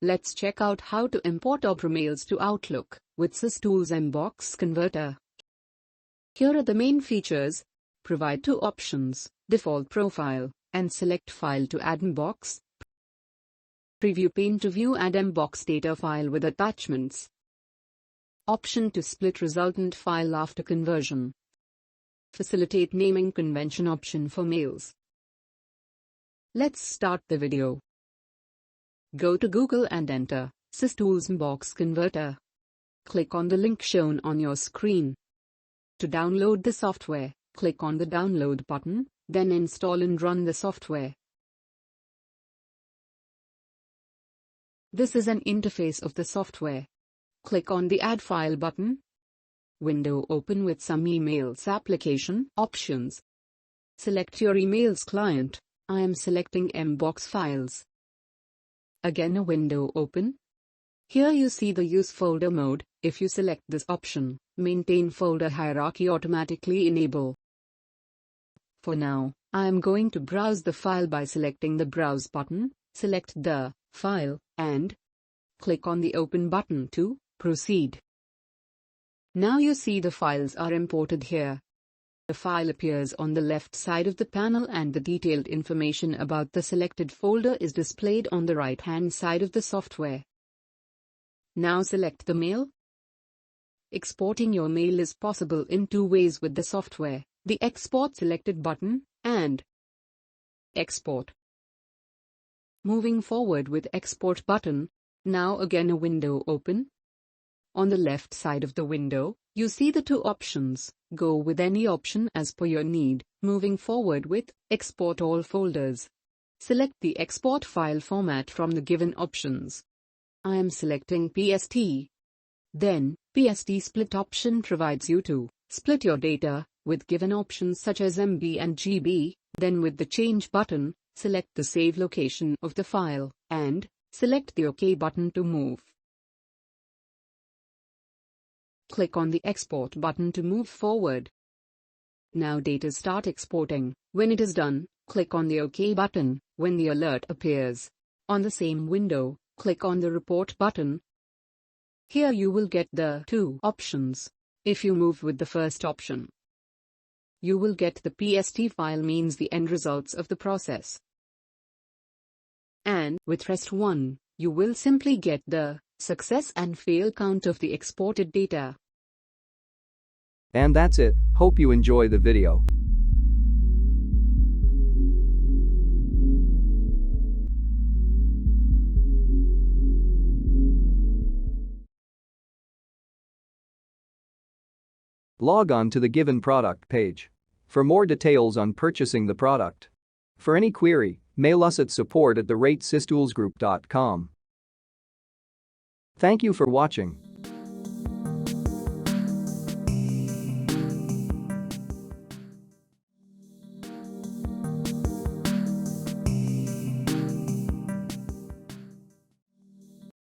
Let's check out how to import Opera Mails to Outlook with SysTools MBOX Converter. Here are the main features. Provide two options, default profile, and select file to add MBOX. Preview pane to view add MBOX data file with attachments. Option to split resultant file after conversion. Facilitate naming convention option for mails. Let's start the video. Go to Google and enter SysTools MBOX Converter. Click on the link shown on your screen. To download the software, click on the download button, then install and run the software. This is an interface of the software. Click on the Add File button. Window open with some emails application options. Select your emails client. I am selecting MBOX files. Again a window open. Here you see the Use Folder mode. If you select this option, Maintain Folder Hierarchy automatically enable. For now, I am going to browse the file by selecting the Browse button, select the file, and click on the Open button to proceed. Now you see the files are imported here. The file appears on the left side of the panel and the detailed information about the selected folder is displayed on the right-hand side of the software. Now select the mail. Exporting your mail is possible in two ways with the software, the Export Selected button, and Export. Moving forward with Export button, now again a window open. On the left side of the window, you see the two options. Go with any option as per your need. Moving forward with Export All Folders. Select the export file format from the given options. I am selecting PST. Then, PST Split option provides you to split your data with given options such as MB and GB. Then with the Change button, select the save location of the file, and select the OK button to move. Click on the Export button to move forward. Now data start exporting. When it is done, click on the OK button. When the alert appears on the same window, click on the Report button. Here you will get the two options. If you move with the first option, you will get the PST file, means the end results of the process. And with Rest 1, you will simply get the success and fail count of the exported data. And that's it. Hope you enjoy the video. Log on to the given product page for more details on purchasing the product. For any query, mail us at support@systoolsgroup.com. Thank you for watching.